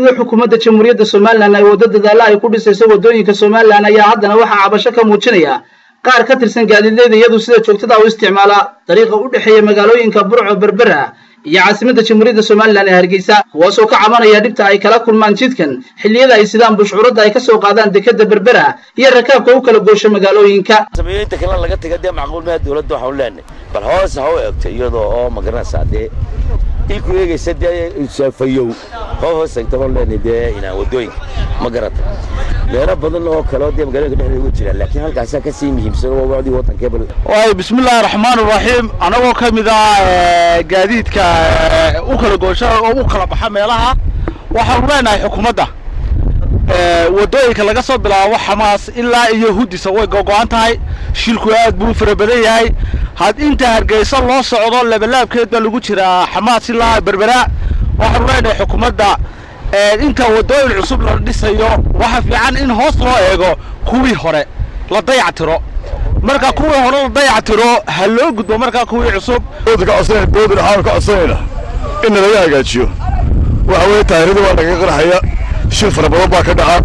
iyadoo xukuumadda jamhuuriyadda Soomaaliland ay wado dadaal ay ku dhisayso wadooyinka Soomaaliland ayaa haddana waxa cabasho ka muujinaya qaar ka tirsan gaadiidleyda iyadu sida joogtada u isticmaala dariiqa u dhaxeeya magaalooyinka Burco Berbera iyo caasimadda jamhuuriyadda Soomaaliland ee Hargeysa kuwaasoo ka cabanaya dhibta ay kala kulmaan jidkan xilliyada ay sidaan bushcuurada ay ka soo qaadaan dekada Berbera iyo rakaabka u kala goosho magaalooyinka sameeyay kala laga tagay macquul ma dawladda waxa u leenay bal hoos ha u eegtay iyadoo oo magaranaysaade ilku eegaysa saafayow hoos ay taban leenay ina wadooyin magarata meelo badan oo kala oo magaalada dhexdeeda u jira laakiin halkaas ka sii muhiimsan oo wadi wadanka bal way bismillaahir rahmaanir rahiim anagoo kamida gaadiidka u kala goosho oo u kala baxa meelaha waxa uu leenahay xukuumadda wadooyinka laga soo bilaabo Xamaas ilaa iyo Hudisa way go'an tahay shilku aad buu farabadan yahay had inta Hargeysa loo socdo labalaabkeed lagu jira Xamaas ilaa Berbera waxa uu leenahay xukuumadda inta wadooyin cusub la dhisayo waxa fiican in hoos loo eego kuwii hore la dayactiro marka kuwii hore la dayactiro hal loo gudbo marka kuwii cusub dadka asay doodina xaalka asayna in la hagaajiyo waxa weey taariikhda waa laga qarxaya shil farabadan baa ka dhaca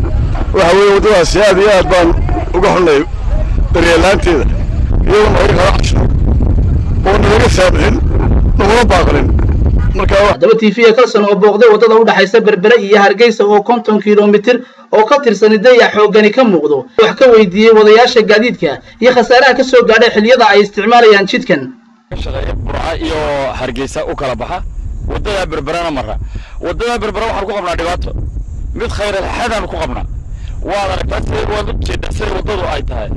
waxa weey wadadaas aad iyo aad baan uga xunay daryeelaanteeda iyadoo laga qarxasho oo naga saabixin naguma baaqalin marka hadaba TV kalsan oo booqday wadada u dhaxaysa Berbera iyo Hargeysa oo 50 kiiloomitir oo ka tirsan dayax xoogani ka muuqdo wax ka weydiiyay wadayaasha gaadiidka iyo khasaaraha ka soo gaadhay xilliyada ay isticmaalayaan jidkan Burco iyo Hargeysa u kala baxa wadada Berberana marra wadada Berbera waxa ku qabnaa dhibaato mid khayr xadan ku qabnaa waa aragtay wada jeedasay wadadu ay tahay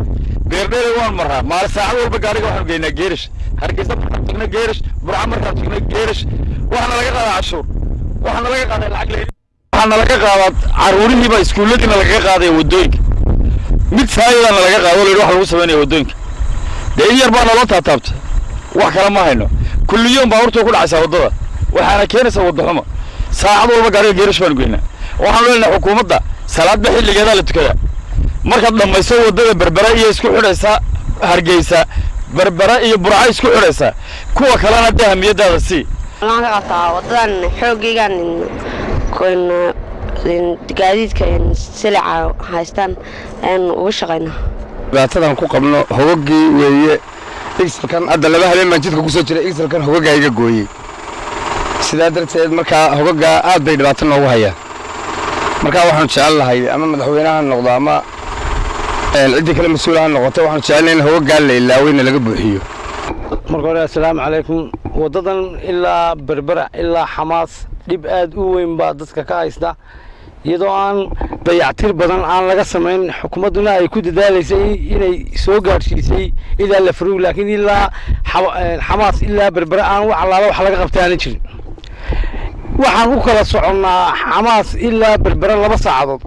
beerdheer waan marra maal saacad walba gaariga waxaan geynaa geerish Hargeysa tagna geerish Burco marka tagna geerish waxana laga qaadaa cashuur waxana laga qaadaa lacag leeyahay waxana laga qaadaa caruurihiiba iskuuladina laga qaaday wadooyinka mid saayadana laga qaado leeyahay wax lagu sameeyo wadooyinka deeyar baa loo taabtay wax kala ma hayno kulliyoon baa horta ku dhacaysa wadada waxaana keenaysa wada xumo saacad walba gaariga geerish baan geynaa waxaan leenahay xukuumadda salaadba xilligeeda la tukada marka dhamayso wadada Berbera iyo isku xidhaysa Hargeysa Berbera iyo Burco isku xidhaysa kuwa kalena dahamiyadaada si waxaan ka qabtaa wadadan xoogaygan gaadiidka silica haystaan aan uga shaqeyno baatadan ku qabno hogogii weeye exalkan hadda laba habeen ma jidka ku soo jiray exalkan hogoga iga gooyay sidaa darteed marka hogoga aad bay dhibaato noogu hayaan marka waxaan jecelahay ama madaxweynaha noqdo ama cid kale mas'uulaha noqoto waxaan jecelahay in hogoga la ilaawayna laga buuxiyo marka hore assalaamu calaykum wadadan ilaa Berbera ilaa Xamaas dib aad u weyn baa dadka ka haysta iyadoo aan dayactir badan aan laga sameyn xukuumaduna ay ku dadaalaysay inay soo gaarsiisay ilaa la furuug laakiin ilaa Xamaas ilaa Berbera aan wax alaala wax laga qabtaan jirin waxaan u kala soconaa Xamaas ilaa Berbera 2 saacadood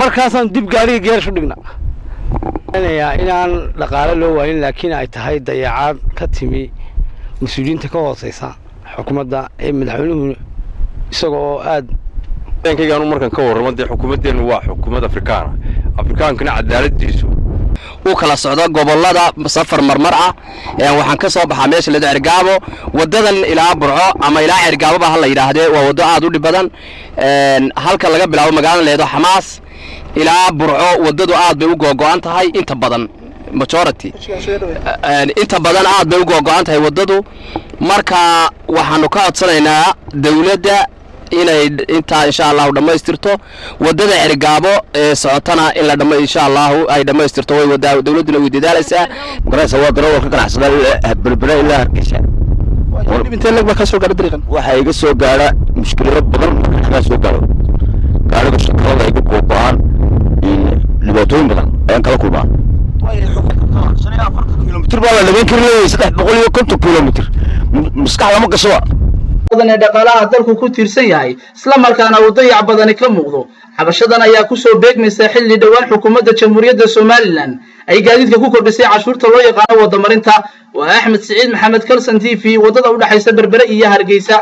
markaasaan dib gaariga geersho dhignaa inaan dhaqaale loo waayin laakiin ay tahay dayacaad ka timi mas'uuliyiinta ka hooseysa xukuumadda ee madaxweynuhu isagoo aad kaygaanu markan ka warramay xukuumaddeenu waa xukuumad Afrikaankana cadaaladiisu oo kala socda gobolada safar marmar ah waxaan ka soo baxaa meesha la Cergaabo wadadan ilaa Burco ama ilaa Cergaabo baa la yiraahdee waa wado aad u dhib badan halka laga bilaabo magaalada leedo Xamaas ilaa Burco wadadu aad bay u go'an tahay inta badan majority inta badan aad bay u go'an tahay wadadu marka waxaanu ka codsanaynaa dawladda inay inta insha Allah dhameystirto wadada Cergaabo ee socotana in la dhameeyo insha Allah ay dhameystirto way wadada dawladuna way dadaalaysaa garaysa waa darawal ka ganacsada Berbera ilaa Hargeysa inta lag ka soo gaadhay dariiqan waxa iga soo gaara mushkilado badan ka soo gaaro gaariga shaqada ay ku go'aan dhibaatooyin badan ayaan kala kulmaa kiiloomitir baa la dhameyn karin 350 kiiloomitir maskax lama gasho badan ee dhaqaalaha dalku ku tiirsan yahay isla markaana uu dayac badan ka muuqdo cabashadan ayaa ku soo beegmaysa xilli dhawaan xukuumadda jamhuuriyadda Soomaaliland ay gaadiidka ku kordhisay cashuurta loo yaqaan wadamarinta waa Axmed Saciid Maxamed Kalsan TV wadada u dhaxaysa Berbera iyo Hargeysa